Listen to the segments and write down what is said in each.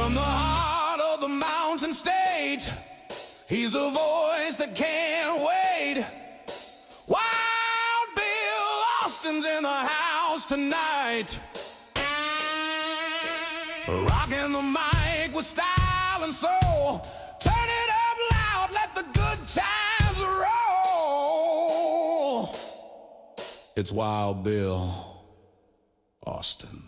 From the heart of the mountain stage, he's a voice that can't wait. Wild Bill Austin's in the house tonight, rocking the mic with style and soul. Turn it up loud, let the good times roll. It's Wild Bill Austin.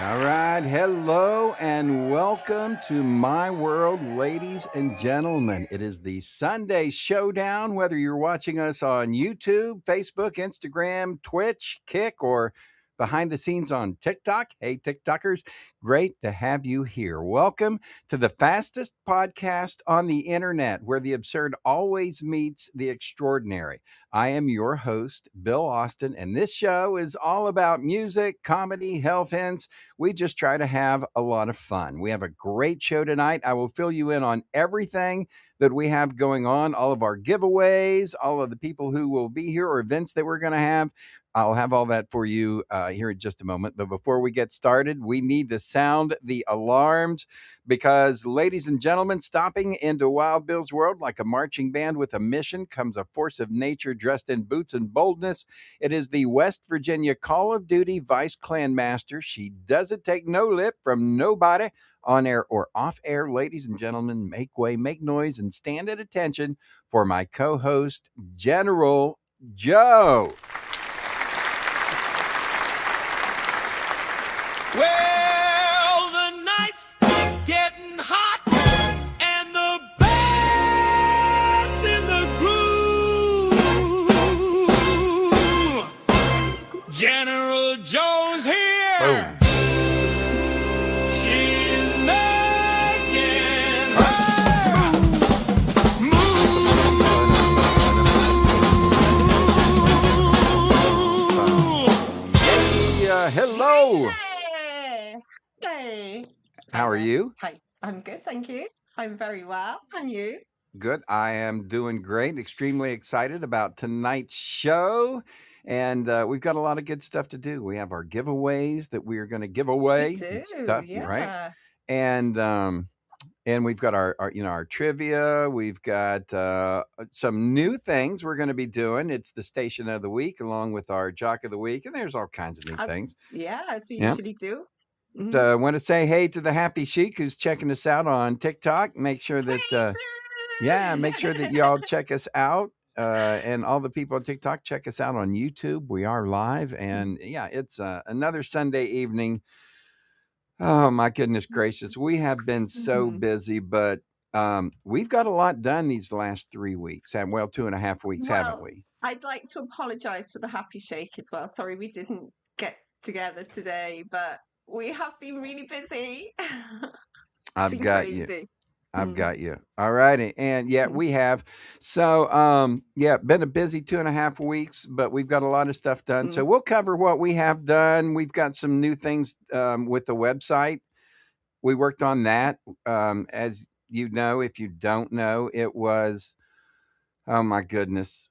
All right, hello and welcome to my world, ladies and gentlemen. It is the Sunday Showdown, whether you're watching us on YouTube, Facebook, Instagram, Twitch, Kick, or behind the scenes on TikTok. Hey, TikTokers, great to have you here. Welcome to the fastest podcast on the internet, where the absurd always meets the extraordinary. I am your host, Bill Austin, and this show is all about music, comedy, health hints. We just try to have a lot of fun. We have a great show tonight. I will fill you in on everything that we have going on, all of our giveaways, all of the people who will be here or events that we're going to have. I'll have all that for you here in just a moment. But before we get started, we need to sound the alarms because, ladies and gentlemen, stopping into Wild Bill's world like a marching band with a mission comes a force of nature dressed in boots and boldness. It is the West Virginia Call of Duty Vice Clan Master. She doesn't take no lip from nobody, on air or off air. Ladies and gentlemen, make way, make noise, and stand at attention for my co-host, General Joe. Well, the night's getting hot and the band's in the groove. General Joe's here. Boom. She's making her move. Hello. Hey. How are you? Hi. I'm good, thank you. I'm very well. And you? Good. I am doing great. Extremely excited about tonight's show. And we've got a lot of good stuff to do. We have our giveaways that we are going to give away and stuff, right? And we've got our trivia. We've got some new things we're going to be doing. It's the Station of the Week along with our Jock of the Week, and there's all kinds of new things. As we usually do. I want to say hey to the Happy Chic who's checking us out on TikTok. Make sure that make sure that y'all check us out. And all the people on TikTok, check us out on YouTube. We are live, and it's another Sunday evening. Oh my goodness gracious, we have been so busy, but we've got a lot done these last 3 weeks. 2.5 weeks, haven't we? I'd like to apologize to the Happy Shake as well. Sorry we didn't get together today, but we have been really busy. I've got you. I've got you. All righty. And we have. So, been a busy 2.5 weeks, but we've got a lot of stuff done. So we'll cover what we have done. We've got some new things with the website. We worked on that. As you know, if you don't know, it was, oh my goodness,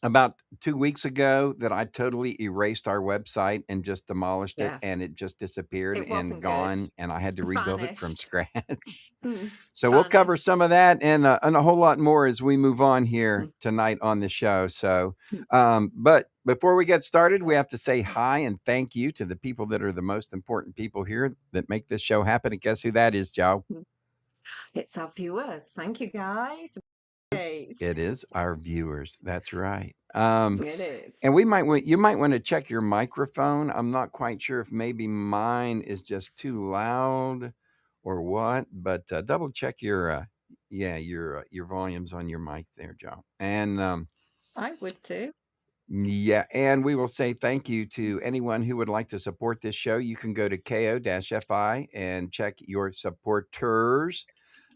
about 2 weeks ago that I totally erased our website and just demolished it, and it just disappeared and gone, and I had to rebuild it from scratch. So we'll cover some of that and a whole lot more as we move on here tonight on the show. So, but before we get started, we have to say hi and thank you to the people that are the most important people here that make this show happen. And guess who that is, Joe? It's our viewers. Thank you, guys. It is our viewers. That's right. It is. And you might want to check your microphone. I'm not quite sure if maybe mine is just too loud or what, but double check your volumes on your mic there, Joe. And I would too. Yeah, and we will say thank you to anyone who would like to support this show. You can go to ko-fi and check your supporters.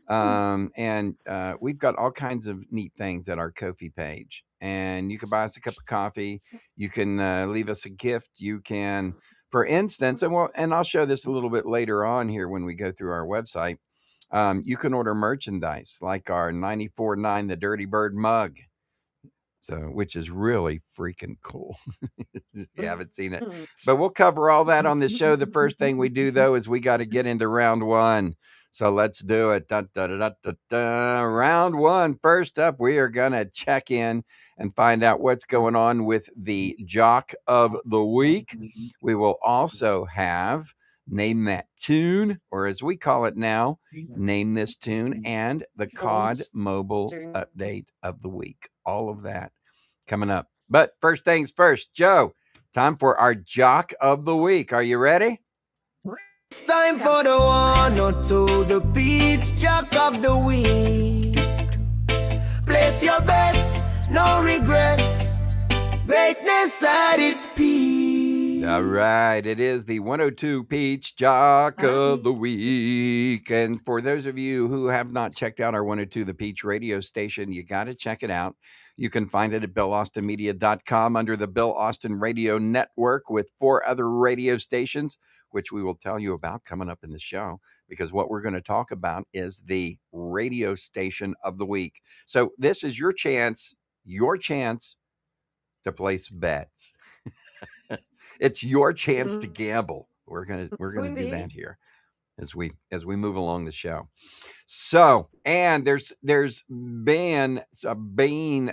And we've got all kinds of neat things at our Ko-fi page. And you can buy us a cup of coffee. You can leave us a gift. You can, For instance, and I'll show this a little bit later on here when we go through our website. You can order merchandise like our 94.9 The Dirty Bird mug. So, which is really freaking cool if you haven't seen it. But we'll cover all that on the show. The first thing we do, though, is we got to get into round one. So let's do it. Dun, dun, dun, dun, dun. Round one. First up, we are going to check in and find out what's going on with the Jock of the Week. We will also have Name That Tune, or as we call it now, Name This Tune, and the COD Mobile Update of the Week. All of that coming up. But first things first, Joe, time for our Jock of the Week. Are you ready? It's time for the 102, the Peach Jock of the Week. Place your bets, no regrets. Greatness at its peak. All right. It is the 102 Peach Jock of the Week. And for those of you who have not checked out our 102 The Peach radio station, you got to check it out. You can find it at BillAustinMedia.com under the Bill Austin Radio Network with 4 other radio stations, which we will tell you about coming up in the show, because what we're going to talk about is the radio station of the week. So this is your chance to place bets. It's your chance to gamble. We're gonna do that here as we move along the show. So, and there's been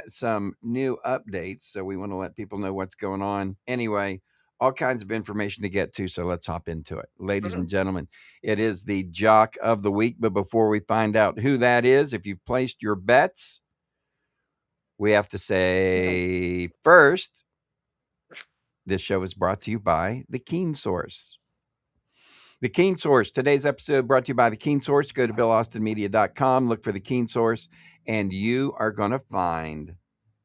some new updates, so we want to let people know what's going on. Anyway, all kinds of information to get to, so let's hop into it. Ladies and gentlemen, it is the Jock of the Week, but before we find out who that is, if you've placed your bets, we have to say first, this show is brought to you by The Keen Source. The Keen Source. Today's episode brought to you by The Keen Source. Go to BillAustinMedia.com, look for The Keen Source, and you are going to find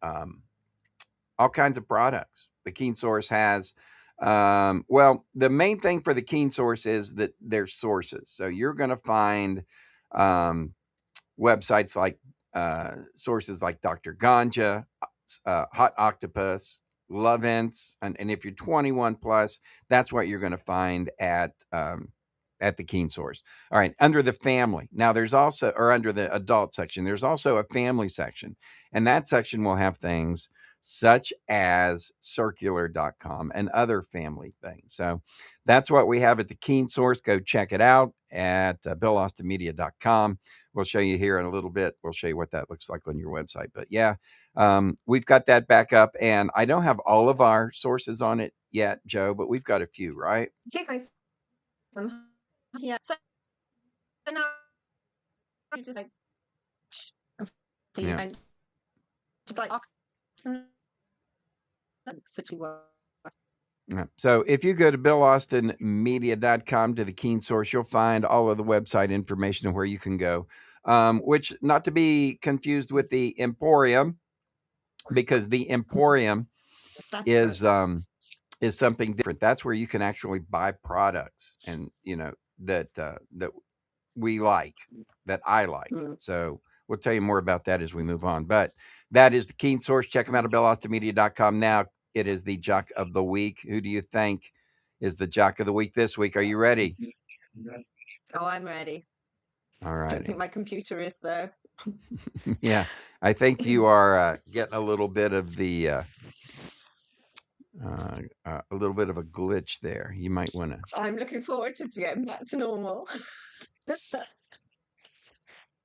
all kinds of products. The Keen Source has, the main thing for The Keen Source is that there's sources. So you're going to find websites like sources like Dr. Ganja, Hot Octopus, Lovense, and if you're 21 plus, that's what you're going to find at the Keen Source. All right, under the family. Now there's also, or under the adult section, there's also a family section, and that section will have things such as circular.com and other family things. So that's what we have at the Keen Source. Go check it out at BillAustinMedia.com. We'll show you here in a little bit. We'll show you what that looks like on your website. But yeah, we've got that back up, and I don't have all of our sources on it yet, Joe, but we've got a few, right? Okay, guys. Yeah. So now you just like, Yeah. and just like for 2 hours. Yeah. So if you go to BillAustinMedia.com to the Keen Source, you'll find all of the website information and where you can go, which not to be confused with the Emporium, because the Emporium is something different. That's where you can actually buy products, and that we like, that I like. So we'll tell you more about that as we move on. But that is the Keen Source. Check them out at BillAustinMedia.com. Now it is the Jock of the Week. Who do you think is the Jock of the Week this week? Are you ready? Oh, I'm ready. All I right. don't think my computer is though. Yeah, I think you are getting a little bit of the a little bit of a glitch there. You might want to. So I'm looking forward to getting back to normal.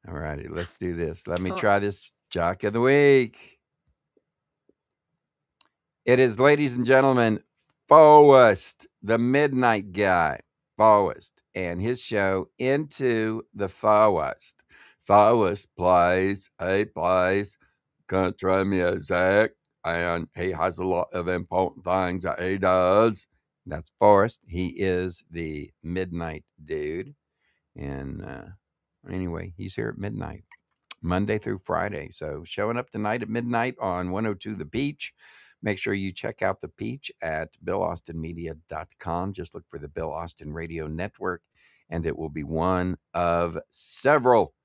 All righty, let's do this. Let me try this Jock of the Week. It is, ladies and gentlemen, Forrest, the Midnight Guy, Forrest, and his show Into the Forrest. Forrest plays country music, and he has a lot of important things that he does. That's Forrest. He is the midnight dude. And anyway, he's here at midnight, Monday through Friday. So showing up tonight at midnight on 102 The Peach. Make sure you check out The Peach at BillAustinMedia.com. Just look for the Bill Austin Radio Network, and it will be one of several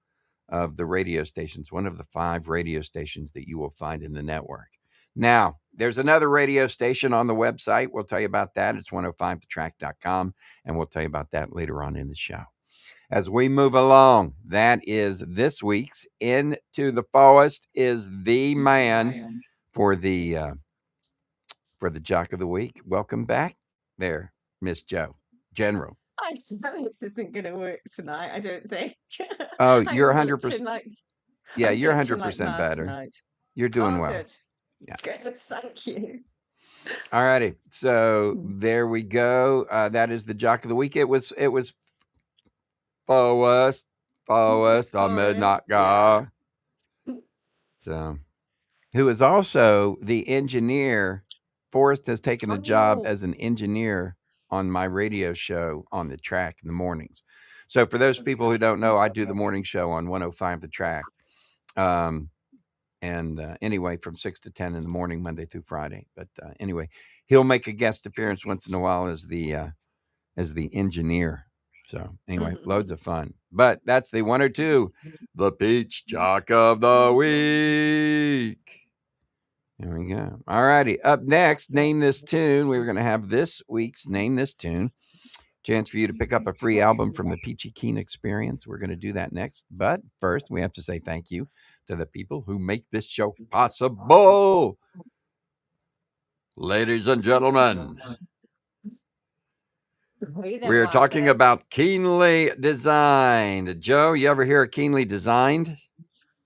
of the radio stations, one of the 5 radio stations that you will find in the network. Now, There's another radio station on the website. We'll tell you about that. It's 105thetrack.com, and we'll tell you about that later on in the show. As we move along, that is this week's Into the Forest is the man for the Jock of the Week. Welcome back there, Miss Joe. General. I know this isn't going to work tonight, I don't think. Oh, I'm you're glitching 100%. like Yeah, I'm you're glitching like 100% mad better. tonight. You're doing Oh, well. good. Yeah. Good, thank you. All righty. So there we go. That is the Jock of the Week. It was Forest, a midnight guy. So, who is also the engineer. Forrest has taken a job as an engineer on my radio show on the track in the mornings. So for those people who don't know, I do the morning show on 105 The Track. Anyway, from 6 to 10 in the morning, Monday through Friday. But anyway, he'll make a guest appearance once in a while as the engineer. So anyway, loads of fun. But that's the one or two, the Peach Jock of the Week. There we go. All righty. Up next, Name This Tune. We were going to have this week's Name This Tune. Chance for you to pick up a free album from the Peachy Keen Experience. We're going to do that next. But first, we have to say thank you to the people who make this show possible. Ladies and gentlemen, we are talking about Keenly Designed. Joe, you ever hear of Keenly Designed?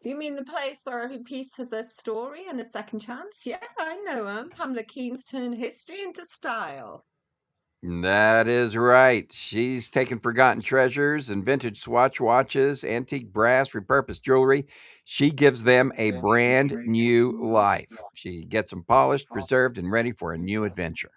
You mean the place where every piece has a story and a second chance? Yeah, I know him. Pamela Keen's turned history into style. That is right. She's taken forgotten treasures and vintage Swatch watches, antique brass, repurposed jewelry. She gives them a brand new life. She gets them polished, preserved, and ready for a new adventure.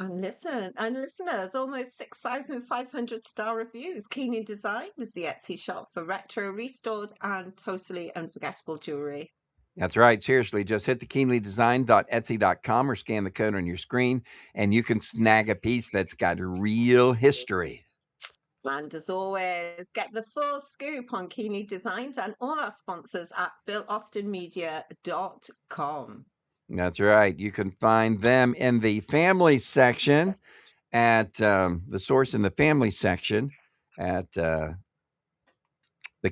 And listeners, almost 6,500 star reviews. Keenly Designed is the Etsy shop for retro, restored, and totally unforgettable jewelry. That's right. Seriously, just hit the keenlydesign.etsy.com or scan the code on your screen, and you can snag a piece that's got real history. And as always, get the full scoop on Keenly Designed and all our sponsors at BillAustinMedia.com. That's right. You can find them in the family section at the source in the family section at the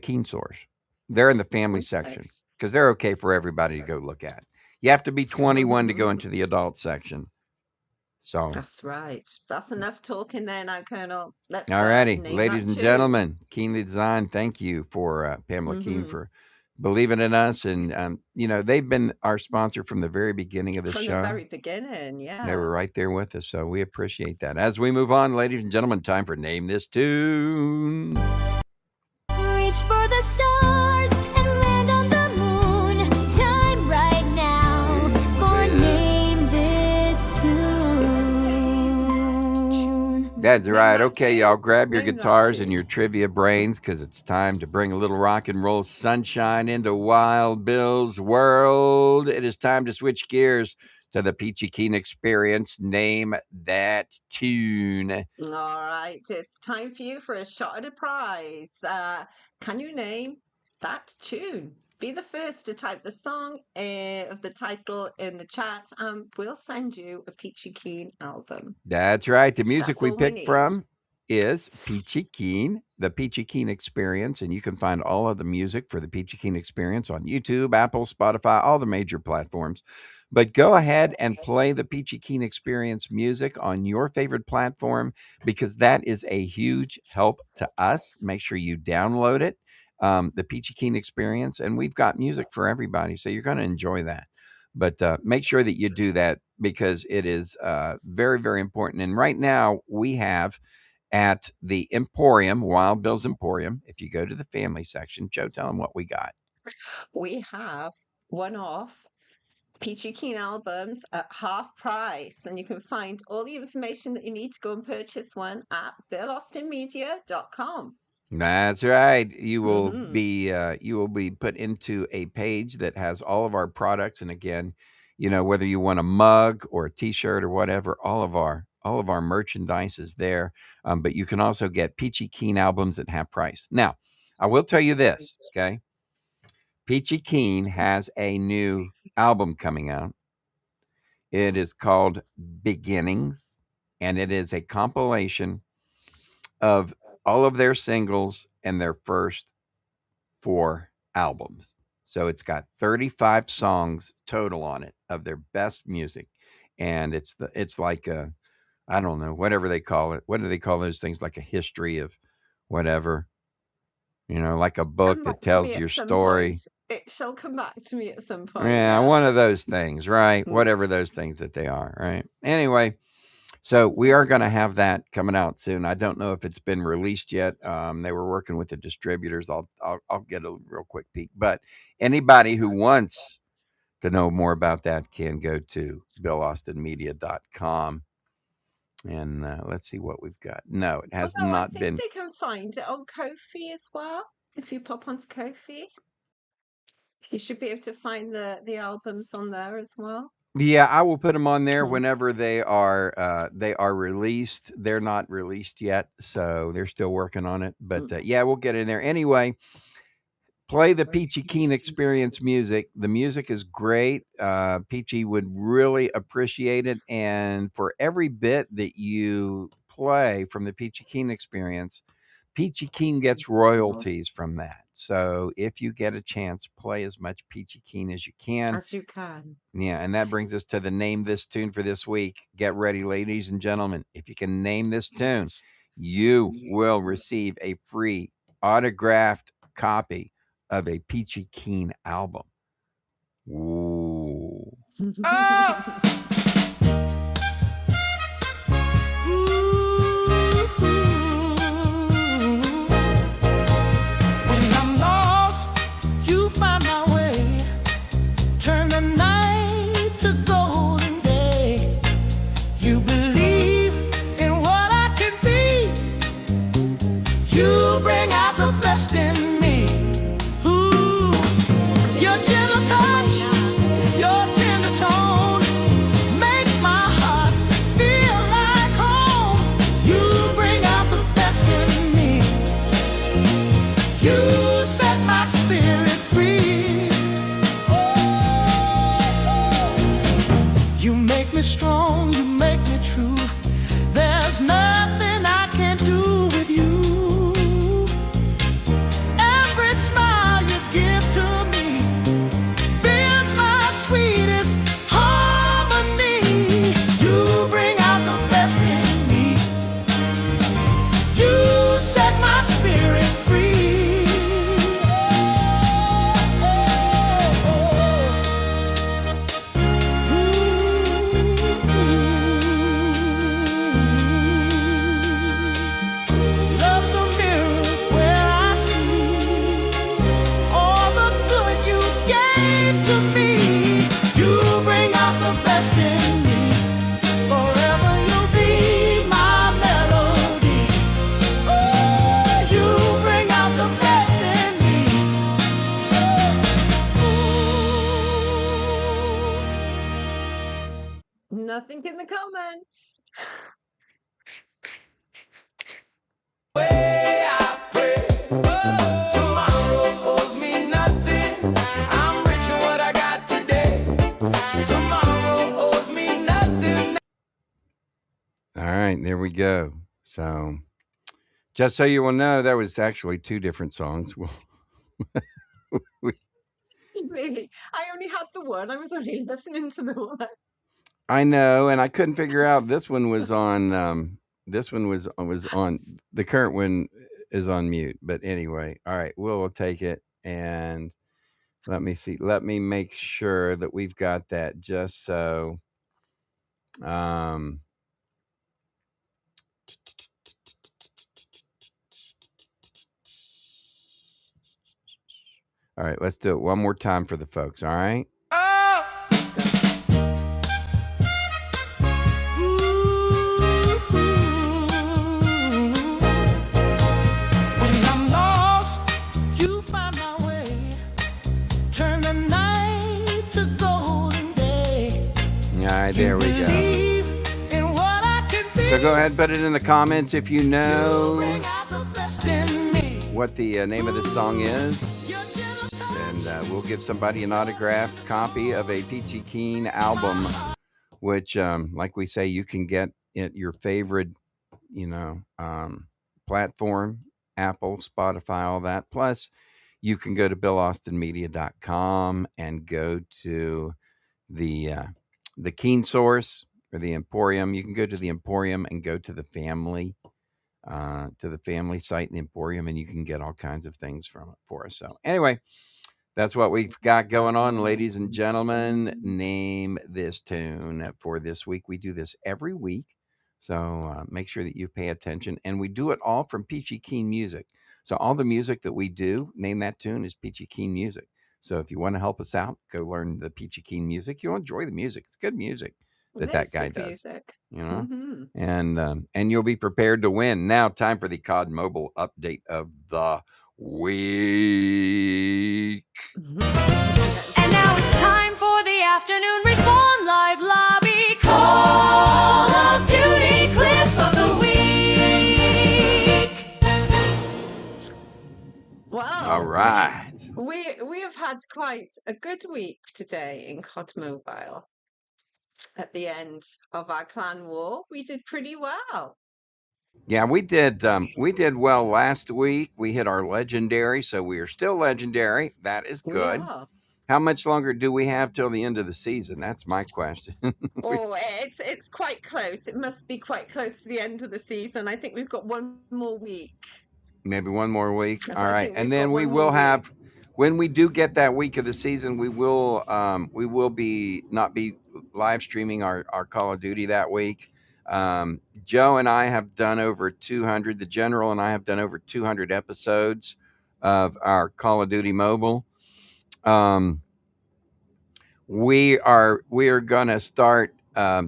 Keen Source. They're in the family section because they're okay for everybody to go look at. You have to be 21 to go into the adult section. So that's right. That's enough talking there now, Colonel. Let's all righty, ladies and gentlemen, Keenly Designed. Thank you for Pamela Keen for believing in us, and they've been our sponsor from the very beginning of the show. From the very beginning, yeah. They were right there with us, so we appreciate that. As we move on, ladies and gentlemen, time for Name This Tune. Reach for the stars and land on the moon. Time right now for Name This Tune. That's right. Okay, y'all, grab your guitars and your trivia brains because it's time to bring a little rock and roll sunshine into Wild Bill's world. It is time to switch gears to the Peachy Keen Experience. Name that tune. All right, it's time for you for a shot at a prize. Can you name that tune? Be the first to type the song of the title in the chat, and we'll send you a Peachy Keen album. That's right. The music we picked from is Peachy Keen, the Peachy Keen Experience, and you can find all of the music for the Peachy Keen Experience on YouTube, Apple, Spotify, all the major platforms. But go ahead and play the Peachy Keen Experience music on your favorite platform because that is a huge help to us. Make sure you download it, the Peachy Keen Experience, and we've got music for everybody, so you're going to enjoy that. But make sure that you do that because it is very, very important. And right now we have at the Emporium, Wild Bill's Emporium, if you go to the family section, Joe, tell them what we got. We have one-off Peachy Keen albums at half price, and you can find all the information that you need to go and purchase one at BillAustinMedia.com. That's right. You will be put into a page that has all of our products, and again, whether you want a mug or a T-shirt or whatever, all of our merchandise is there. But you can also get Peachy Keen albums at half price. Now, I will tell you this, okay? Peachy Keen has a new album coming out. It is called Beginnings, and it is a compilation of all of their singles and their first 4 albums. So it's got 35 songs total on it of their best music, and it's like a, I don't know, whatever they call it. What do they call those things? Like a history of whatever, like a book Come that back to me tells at your some story. point. It shall come back to me at some point. Yeah, one of those things, right? Mm. Whatever those things that they are, right? Anyway, so we are going to have that coming out soon. I don't know if it's been released yet. They were working with the distributors. I'll get a real quick peek. But anybody who wants to know more about that can go to BillAustinMedia.com. And let's see what we've got. No, it has Although I not think been. they can find it on Ko-fi as well. If you pop onto Ko-fi, you should be able to find the albums on there as well. Yeah, I will put them on there Mm. whenever they are released. They're not released yet, so they're still working on it. But yeah, we'll get in there anyway. Play the Peachy Keen Experience music. The music is great. Peachy would really appreciate it. And for every bit that you play from the Peachy Keen Experience, Peachy Keen gets royalties from that. So if you get a chance, play as much Peachy Keen as you can. As you can. Yeah, and that brings us to the Name This Tune for this week. Get ready, ladies and gentlemen. If you can name this tune, you will receive a free autographed copy of a Peachy Keen album. Ooh. When I'm lost, you find my way. Turn the night to golden day. You believe in what I can be. You bring out the best in me. Ooh, your gentle touch, your tender tone makes my heart feel like home. You bring out the best in me. You set my spirit free. You make me strong, you make me true. There's nothing I can't do with you. Every smile you give to me builds my sweetest harmony. You bring out the best in me. You set my spirit free. Love's the mirror where I see all the good you gave to me. You bring out the best in me. Forever you'll be my melody. Oh, you bring out the best in me. Nothing in the comments. Way I pray. Tomorrow owes me nothing. I'm rich in what I got today. Tomorrow owes me nothing. All right, there we go. So just so you will know, that was actually 2 different songs. Really, I only had the one. I was only listening to the one. I know, and I couldn't figure out this one was on this one was on the current one is on mute. But anyway, all right, we'll take it and let me see. Let me make sure that we've got that just so all right, let's do it one more time for the folks, all right? When I'm lost, you find my way. Turn the night to golden day. All right, there we go. Believe in what I can be. So go ahead and put it in the comments if you know Bring out the best in me. what the name of this song is. Your gentle touch. And we'll give somebody an autographed copy of a Peachy Keen album which, like we say, you can get at your favorite, platform, Apple, Spotify, all that. Plus, you can go to BillAustinMedia.com and go to the Keen Source or the Emporium. You can go to the Emporium and go to the family site in the Emporium, and you can get all kinds of things from it for us. So anyway, that's what we've got going on, ladies and gentlemen. Name this tune for this week. We do this every week, so make sure that you pay attention. And we do it all from Peachy Keen Music. So all the music that we do, name that tune, is Peachy Keen Music. So if you want to help us out, go learn the Peachy Keen music. You'll enjoy the music. It's good music that guy does. Music. And you'll be prepared to win. Now, time for the COD Mobile update of the week. And now it's time for the afternoon Respawn Live Lobby Call of Duty clip of the week. Wow. All right. We have had quite a good week today in COD Mobile. At the end of our clan war, we did pretty well. Yeah, we did well last week. We hit our legendary, so we are still legendary. That is good. Yeah. How much longer do we have till the end of the season? That's my question. Oh, it's quite close. It must be quite close to the end of the season. I think we've got one more week. Maybe one more week. Yes, All I right. think And we've then got we one will more have, week. when we do get that week of the season, we will be not be live streaming our Call of Duty that week. Joe and I have done over 200, the General and I have done over 200 episodes of our Call of Duty Mobile. We are going to start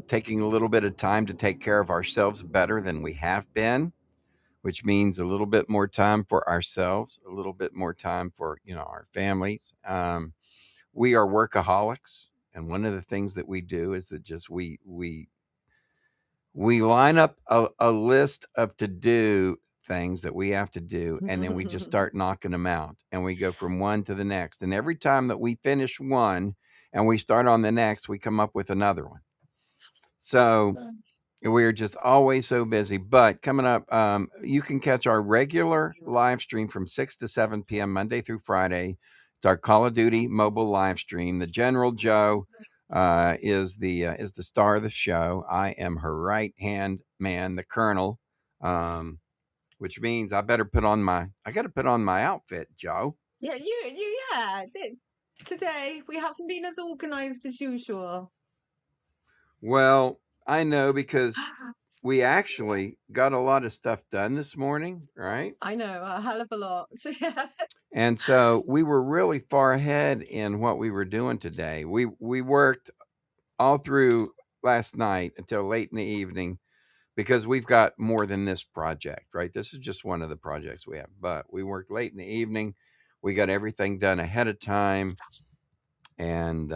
taking a little bit of time to take care of ourselves better than we have been, which means a little bit more time for ourselves, a little bit more time for, our families. We are workaholics. And one of the things that we do is that just we line up a list of to-do things that we have to do, and then we just start knocking them out, and we go from one to the next. And every time that we finish one and we start on the next, we come up with another one. So we're just always so busy. But coming up, you can catch our regular live stream from 6 to 7 p.m. Monday through Friday. It's our Call of Duty mobile live stream. The General Joe is the star of the show. I am her right hand man, the Colonel, which means I got to put on my outfit, Joe. Yeah, today we haven't been as organized as usual. Well, I know, because we actually got a lot of stuff done this morning, right? I know, a hell of a lot. And so we were really far ahead in what we were doing today. We worked all through last night until late in the evening, because we've got more than this project, right? This is just one of the projects we have, but we worked late in the evening. We got everything done ahead of time. And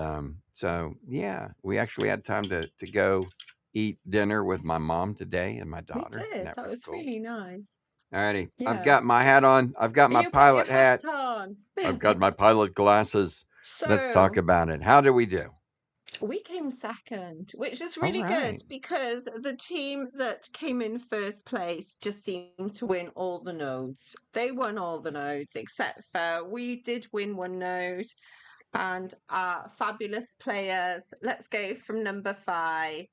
so, yeah, we actually had time to go eat dinner with my mom today and my We daughter. did. That That was was cool. really nice. Alrighty. I've Yeah. got my hat on. I've got my You got pilot your hat. on. I've got my pilot glasses. Let's talk So about it. How did we do? we came second, which is All really good right. because the team that came in first place just seemed to win all the nodes. They won all the nodes except for we did win one node, and our fabulous players. Let's go from number 5,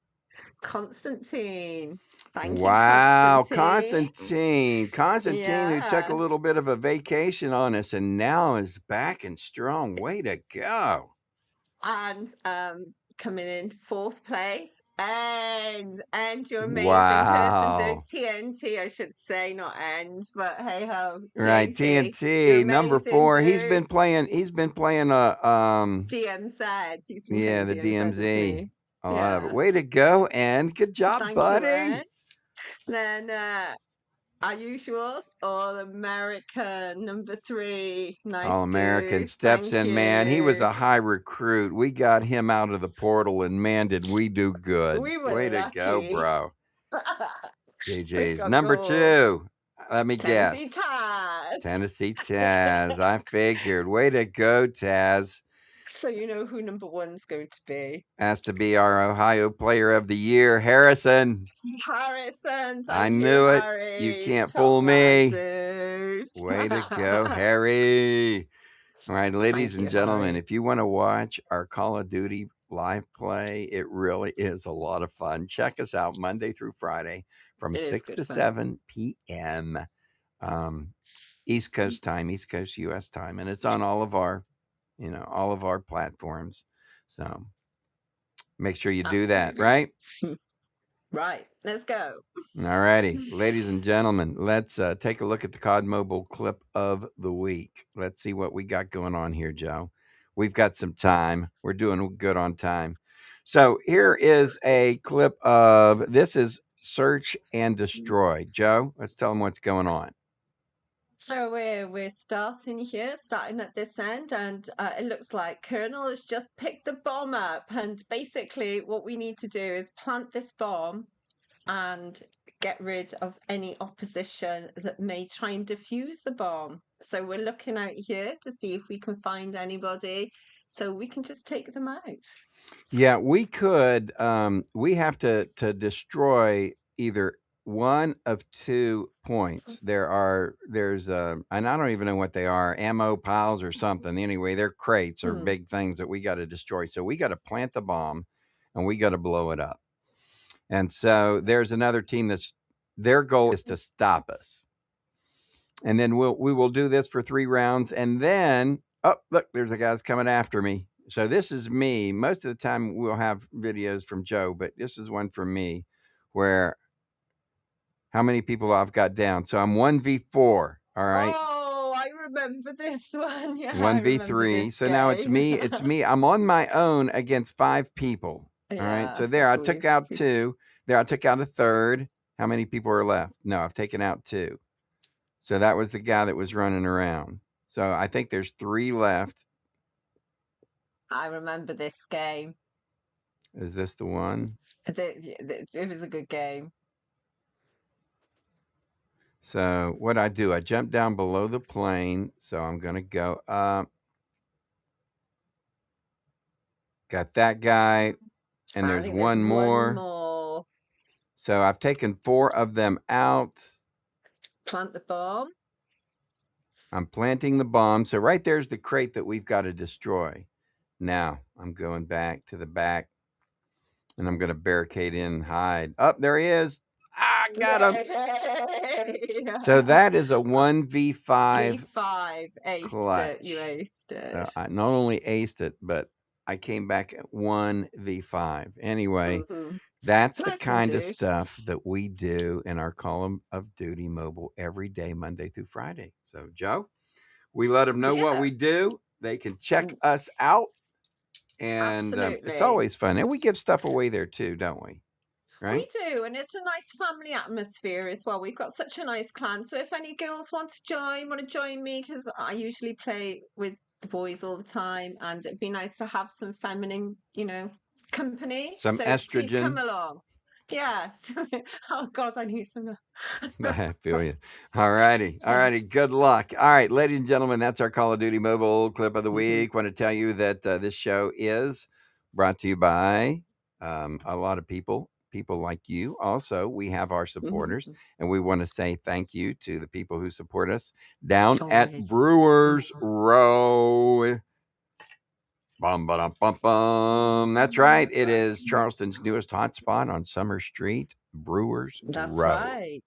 Constantine. Thank Wow, you, Constantine. Constantine, who took Yeah. a little bit of a vacation on us and now is back and strong. Way to go. And coming in 4th place, and your amazing Wow. person, TNT, I should say, not End, but hey ho, Right, TNT, TNT, number amazing 4. He's dude. been playing DMZ, he's been yeah, playing the DMZ, isn't DMZ. he? A lot of it. Yeah. Way to go, and good job, Thank you, buddy. Ed. Then our usual All-American number 3, nice All American dude. steps Thank in, man. He was you. a high recruit. We got him out of the portal, and man, did we do good. We were Way to go, lucky. bro. We JJ's got number goals. 2. Let me Tennessee guess. Taz. Tennessee Taz. I figured. Way to go, Taz. So you know who number one's going to be. Has to be our Ohio Player of the Year, Harrison. Harrison, I thank you, knew it. You Harry. can't Top fool man, me. dude. Way to go, Harry. All right, ladies Thank and you, gentlemen, Harry. if you want to watch our Call of Duty live play, it really is a lot of fun. Check us out Monday through Friday from It is 6 good to fun. 7 p.m. East Coast time, East Coast US time, and it's on all of our, all of our platforms. So make sure you do that, Absolutely. right? Right, let's go. All righty, ladies and gentlemen, let's take a look at the COD Mobile clip of the week. Let's see what we got going on here, Joe. We've got some time. We're doing good on time. So here is a clip of this is Search and Destroy. Joe, let's tell them what's going on. So we're starting here, starting at this end, and it looks like Colonel has just picked the bomb up. And basically, what we need to do is plant this bomb and get rid of any opposition that may try and defuse the bomb. So we're looking out here to see if we can find anybody, so we can just take them out. Yeah, we could. We have to destroy either one of 2 points. There's and I don't even know what they are, ammo piles or something. Anyway, they're crates or Hmm. big things that we got to destroy. So we got to plant the bomb and we got to blow it up. And so there's another team that's their goal is to stop us. And then we will do this for 3 rounds, and then look, there's a guy's coming after me. So this is me. Most of the time we'll have videos from Joe, but this is one from me where how many people I've got down. So I'm 1v4. All right. Oh, I remember this one. Yeah, I remember 1v3. this So now it's game. me. It's me. I'm on my own against 5 people. All right. So Yeah, there, I so took out 2. There, I took out a third. How many people are left? No, I've taken out 2. So that was the guy that was running around. So I think there's 3 left. I remember this game. Is this the one? It was a good game. So what I do, I jump down below the plane. So I'm going to go up. Got that guy. And I there's think one there's more. one more. So I've taken 4 of them out. Plant the bomb. I'm planting the bomb. So right there's the crate that we've got to destroy. Now I'm going back to the back. And I'm going to barricade in and hide. Up there he is. I got him. Yay! So that is a 1v5 V5 aced clutch. it. You aced it. So I not only aced it, but I came back at 1v5. Anyway, Mhm. that's the Nice one, kind of dude. stuff that we do in our Call of Duty Mobile every day, Monday through Friday. So, Joe, we let them know what Yeah. we do. They can check us out. And it's Absolutely. always fun. And we give stuff away there too, don't we? Right? We do, and it's a nice family atmosphere as well. We've got such a nice clan. So if any girls want to join me, because I usually play with the boys all the time, and it'd be nice to have some feminine, company. Some So please come estrogen. along. Yeah. Oh God, I need some. I feel you. All righty. All righty. Good luck. All right, ladies and gentlemen, that's our Call of Duty Mobile clip of the week. Want to tell you that this show is brought to you by a lot of people like you. Also, we have our supporters, and we want to say thank you to the people who support us down at Always. Brewers Row. Bum, ba-dum, bum, bum. That's right. It is Charleston's newest hotspot on Summer Street, Brewers That's Row. right.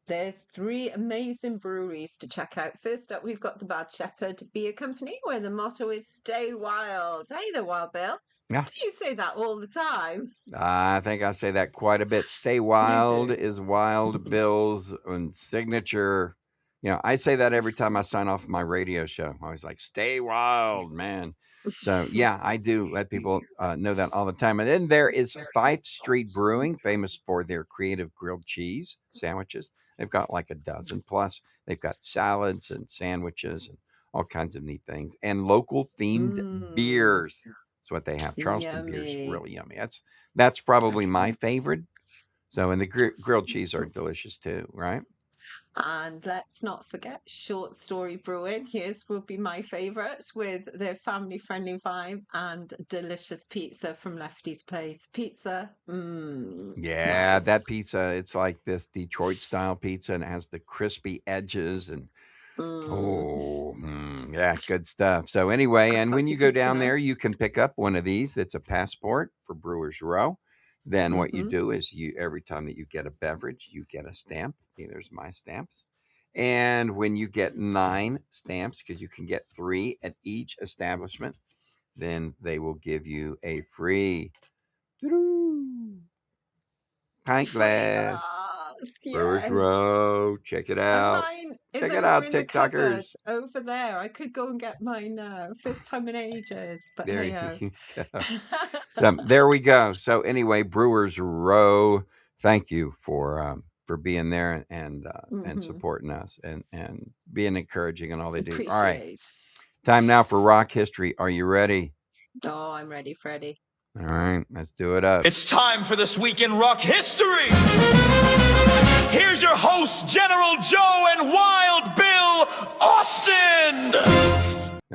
There's 3 amazing breweries to check out. First up, we've got the Bad Shepherd Beer Company, where the motto is "Stay Wild." Hey there, Wild Bill. Yeah. Do you say that all the time? I think I say that quite a bit. Stay Wild is Wild Bill's signature. I say that every time I sign off my radio show. I was like, "Stay wild, man." So yeah, I do let people know that all the time. And then there is Fife Street Brewing, famous for their creative grilled cheese sandwiches. They've got like a dozen plus. They've got salads and sandwiches and all kinds of neat things. And local themed beers. That's what they have. Charleston beer's Yummy. really yummy. That's probably my favorite. So, and the grilled cheese are delicious too, right? And let's not forget Short Story Brewing. Here's will be my favourites with their family-friendly vibe and delicious pizza from Lefty's Place. Pizza, Yeah, nice. that pizza, it's like this Detroit style pizza and it has the crispy edges and Mm. yeah, good stuff. So anyway, Got and when fussy you go pizza down now. there, you can pick up one of these that's a passport for Brewers Row. Then what you Mm-hmm. do is you every time that you get a beverage, you get a stamp. See, there's my stamps. And when you get 9 stamps, because you can get 3 at each establishment, then they will give you a free doo-doo, pint Free glass. glass, Brewers yes. Row, check it And out. mine is Check it over out, in the cupboard TikTokers. over there. I could go and get mine now. First time in ages, but There hey ho. you go. So there we go. So anyway, Brewers Row, thank you for being there and Mm-hmm. supporting us and being encouraging and all they do. All right, Appreciate. time now for rock history. Are you ready? Oh, I'm ready, Freddie. All right, let's do it up. It's time for This Week in Rock History. Here's your hosts, General Joe and Wild Bill Austin.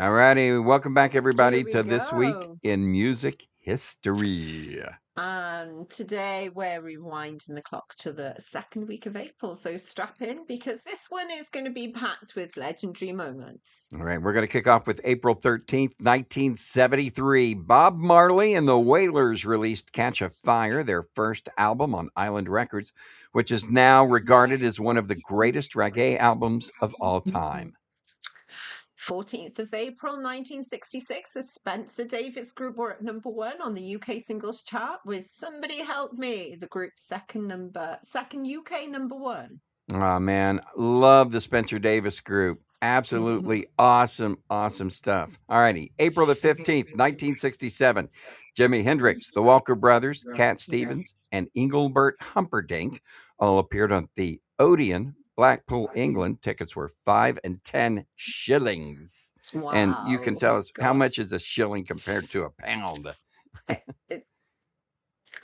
All righty, welcome back everybody Here we to This Week go. in Music History. And today we're rewinding the clock to the second week of April. So strap in because this one is going to be packed with legendary moments. All right, we're going to kick off with April 13th, 1973. Bob Marley and the Wailers released Catch a Fire, their first album on Island Records, which is now regarded as one of the greatest reggae albums of all time. 14th of April 1966, the Spencer Davis Group were at number 1 on the UK singles chart with Somebody Help Me, the group's second UK number 1. Oh, man, love the Spencer Davis Group. Absolutely awesome stuff. All righty, April the 15th, 1967. Jimi Hendrix, the Walker Brothers, Cat Stevens, and Engelbert Humperdinck all appeared on the Odeon, Blackpool, England. Tickets were 5 and 10 shillings. Wow. And you can tell us how Gosh. much is a shilling compared to a pound.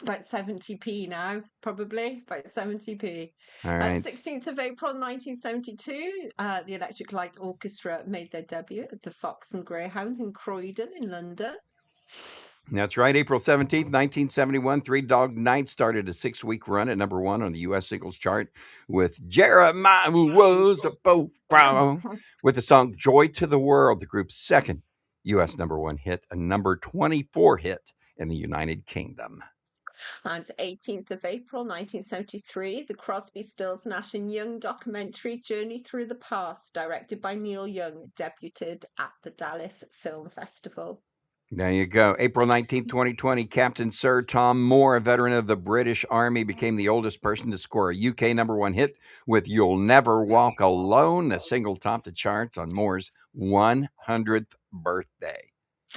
About 70p now, probably about 70p. All right. 16th of April 1972, the Electric Light Orchestra made their debut at the Fox and Greyhound in Croydon in London. That's right. April 17th, 1971, Three Dog Night started a 6-week run at number 1 on the U.S. singles chart with Jeremiah Who Was a Profile with the song Joy to the World, the group's second U.S. number 1 hit, a number 24 hit in the United Kingdom. And 18th of April 1973, the Crosby, Stills, Nash and Young documentary Journey Through the Past, directed by Neil Young, debuted at the Dallas Film Festival. There you go. April 19th, 2020, Captain Sir Tom Moore, a veteran of the British Army, became the oldest person to score a UK number 1 hit with You'll Never Walk Alone. The single topped the charts on Moore's 100th birthday.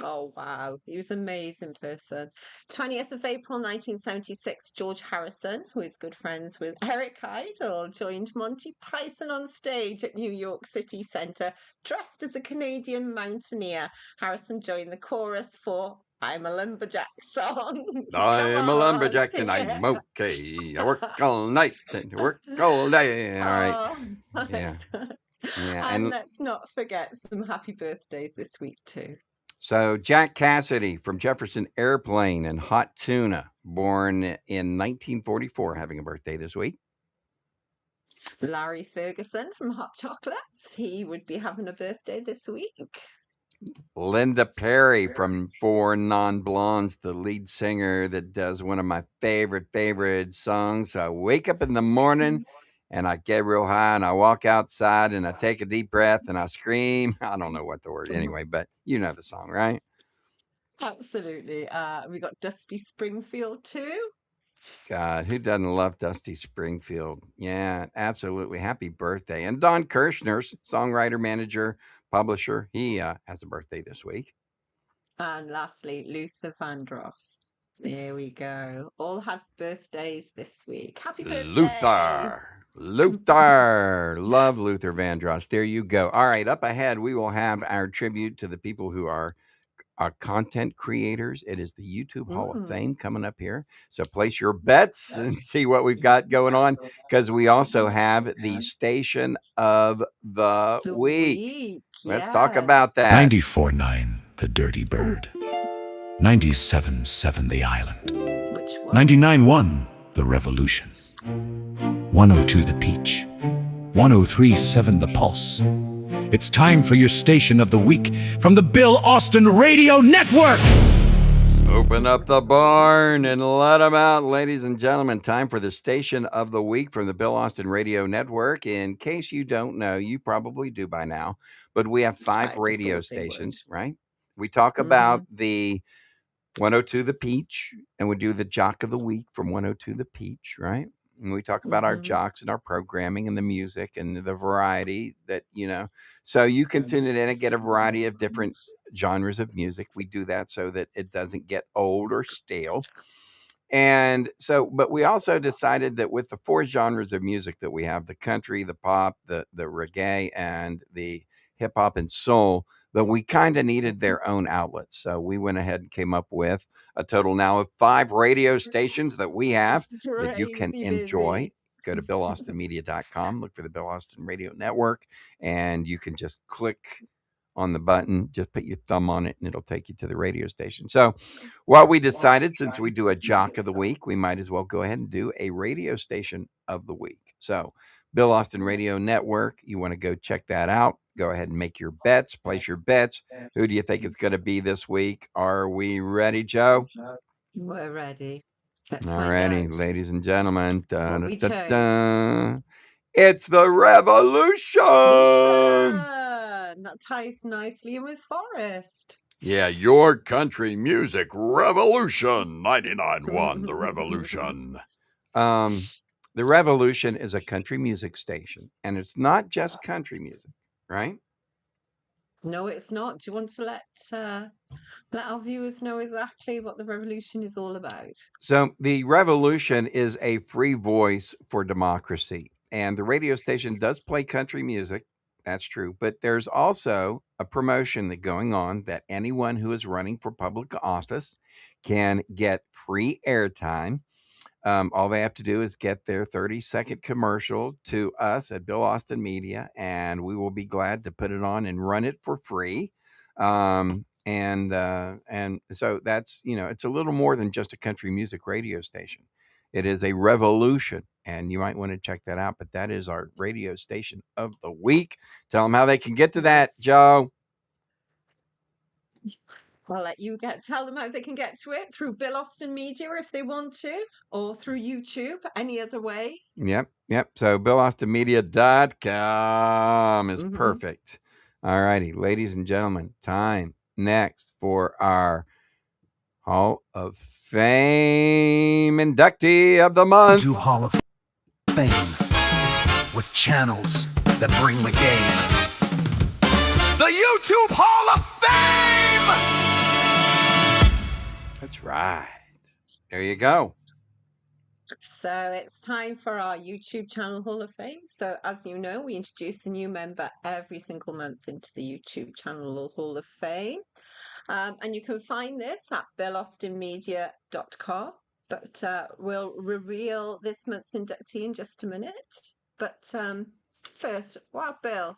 Oh, wow. He was an amazing person. 20th of April 1976, George Harrison, who is good friends with Eric Idle, joined Monty Python on stage at New York City Centre, dressed as a Canadian mountaineer. Harrison joined the chorus for I'm a Lumberjack song. I'm a lumberjack and I'm okay. I work all night and work all day. All right. Oh, Yeah. Yeah. and let's not forget some happy birthdays this week too. So Jack Cassidy from Jefferson Airplane and Hot Tuna, born in 1944, having a birthday this week. Larry Ferguson from Hot Chocolates, he would be having a birthday this week. Linda Perry from Four Non-Blondes, the lead singer that does one of my favorite songs. I wake up in the morning and I get real high and I walk outside and I take a deep breath and I scream. I don't know what the word anyway, but you know the song, right? Absolutely. We got Dusty Springfield too. God, who doesn't love Dusty Springfield? Yeah, absolutely. Happy birthday. And Don Kirshner, songwriter, manager, publisher, he has a birthday this week. And lastly, Luther Vandross. There we go. All have birthdays this week. Happy birthday. Luther. Love Luther Vandross. There you go. All right, up ahead, we will have our tribute to the people who are content creators. It is the YouTube Hall of Mm. Fame coming up here. So place your bets and see what we've got going on, because we also have the Station of the The Week. week. Let's talk about Yes. that. 94.9 The Dirty Bird. 97.7 The Island. Which one? 99.1 The Revolution. 102 The Peach. 103.7 The Pulse. It's time for your Station of the Week from the Bill Austin Radio Network. Open up the barn and let them out, ladies and gentlemen. Time for the Station of the Week from the Bill Austin Radio Network. In case you don't know, you probably do by now, but we have 5 I radio thought they would. stations, right? We talk about the 102 The Peach, and we do the Jock of the Week from 102 The Peach, right? And we talk about our Mhm. jocks and our programming and the music and the variety that, so you can tune it in and get a variety of different genres of music. We do that so that it doesn't get old or stale. And so, but we also decided that with the 4 genres of music that we have, the country, the pop, the reggae, and the hip hop and soul, that we kind of needed their own outlets. So we went ahead and came up with a total now of 5 radio stations that we have It's that you can crazy enjoy. busy. Go to BillAustinMedia.com, look for the Bill Austin Radio Network, and you can just click on the button, just put your thumb on it, and it'll take you to the radio station. So what we decided, since we do a Jock of the Week, we might as well go ahead and do a radio station of the week. So Bill Austin Radio Network, you want to go check that out. Go ahead and make your bets, place your bets. Who do you think it's going to be this week? Are we ready, Joe? We're ready. Let's All find righty, out. ladies and gentlemen. What we It's the Revolution. That ties nicely in with Forest. Yeah, your country music revolution. 99.1 The Revolution. The Revolution is a country music station, and it's not just country music, right? No, it's not. Do you want to let our viewers know exactly what the revolution is all about? So the Revolution is a free voice for democracy, and the radio station does play country music. That's true, but there's also a promotion that going on that anyone who is running for public office can get free airtime. All they have to do is get their 30-second commercial to us at Bill Austin Media, and we will be glad to put it on and run it for free. And so that's, it's a little more than just a country music radio station. It is a revolution, and you might want to check that out. But that is our radio station of the week. Tell them how they can get to that, Yes. Joe. I'll let you tell them how they can get to it through Bill Austin Media if they want to, or through YouTube. Any other ways? Yep. So BillAustinMedia.com is perfect. All righty, ladies and gentlemen, time next for our Hall of Fame inductee of the month. To Hall of Fame with channels that bring the game. The YouTube Hall of Fame! That's right. There you go. So it's time for our YouTube channel Hall of Fame. So as you know, we introduce a new member every single month into the YouTube channel Hall of Fame. And you can find this at BillAustinMedia.com. But we'll reveal this month's inductee in just a minute. But first, Bill,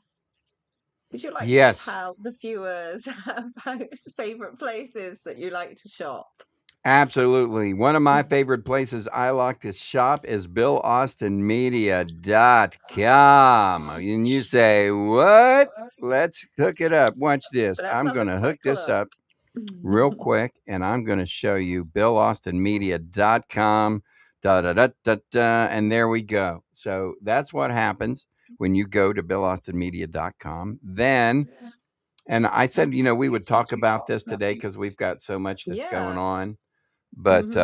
would you like to tell the viewers about favourite places that you like to shop? Absolutely. One of my favorite places I like to shop is BillAustinMedia.com. And you say, what? Let's hook it up. Watch this. I'm going to hook this up real quick, and I'm going to show you BillAustinMedia.com. And there we go. So that's what happens when you go to BillAustinMedia.com. Then, and I said, we would talk about this today because we've got so much that's going on. But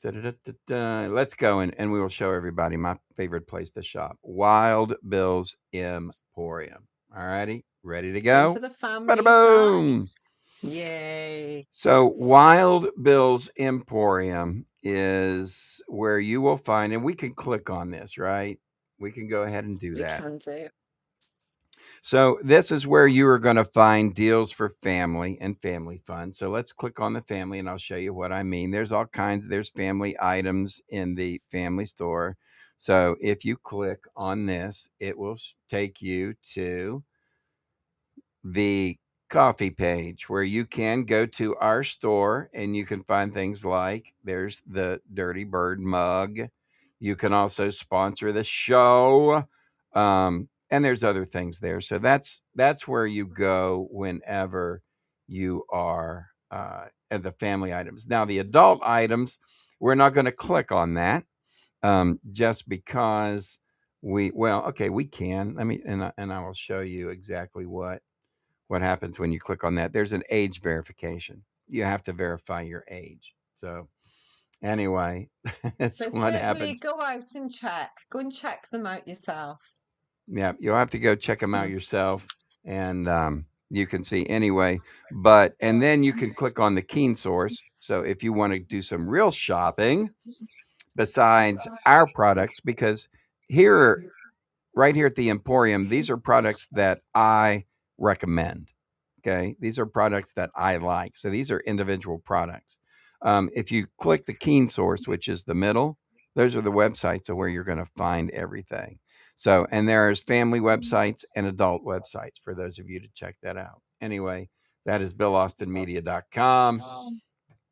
let's go and we will show everybody my favorite place to shop, Wild Bill's Emporium. All righty, ready to go? To the family Bada boom! site. Yay! So Wild Bill's Emporium is where you will find, and we can click on this, right? We can go ahead and do that. We can do. So this is where you are going to find deals for family and family fun. So let's click on the family and I'll show you what I mean. There's all kinds, there's family items in the family store. So if you click on this, it will take you to the coffee page where you can go to our store and you can find things like there's the Dirty Bird mug. You can also sponsor the show. And there's other things there. So that's where you go whenever you are at the family items. Now the adult items, we're not going to click on that just because we can. And I will show you exactly what happens when you click on that. There's an age verification. You have to verify your age. So anyway, that's So what certainly happens. go out and check. Go and check them out yourself. Yeah, you'll have to go check them out yourself, and you can see anyway. And then you can click on the Keen Source. So if you want to do some real shopping besides our products, because right here at the Emporium, these are products that I recommend. Okay, these are products that I like. So these are individual products. If you click the Keen Source, which is the middle, those are the websites of where you're going to find everything. So, and there's family websites and adult websites for those of you to check that out. Anyway, that is BillAustinMedia.com.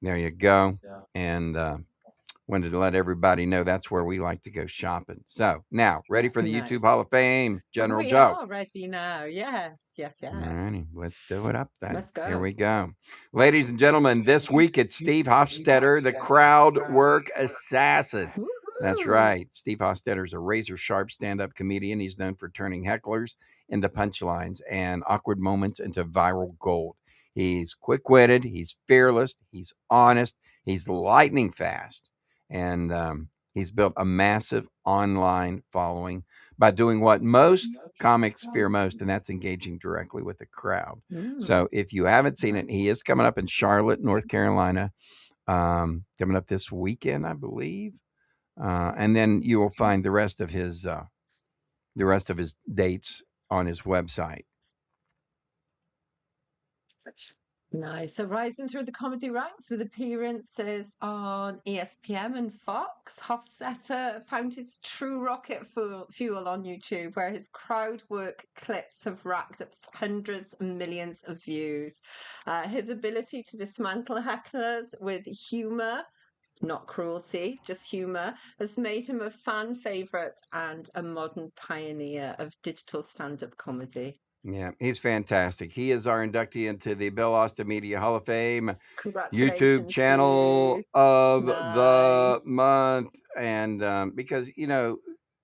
There you go. And wanted to let everybody know that's where we like to go shopping. So now, ready for the YouTube Hall of Fame, General We Joe? are ready now. Yes. All righty, let's do it up then. Let's go. Here we go. Ladies and gentlemen, this week it's Steve Hofstetter, the crowd work assassin. That's right. Steve Hofstetter is a razor sharp stand-up comedian. He's known for turning hecklers into punchlines and awkward moments into viral gold. He's quick-witted, he's fearless, he's honest, he's lightning fast. And he's built a massive online following by doing what most comics fear most, and that's engaging directly with the crowd. So if you haven't seen it, he is coming up in Charlotte, North Carolina, coming up this weekend, I believe. And then you will find the rest of his dates on his website. Nice. So rising through the comedy ranks with appearances on ESPN and Fox, Hofstetter found his true rocket fuel on YouTube, where his crowd work clips have racked up hundreds of millions of views. His ability to dismantle hecklers with humor, not cruelty, just humor, has made him a fan favorite and a modern pioneer of digital stand-up comedy. Yeah, he's fantastic. He is our inductee into the Bill Austin Media Hall of Fame Congratulations, YouTube channel Steve. of the Nice. month. And because,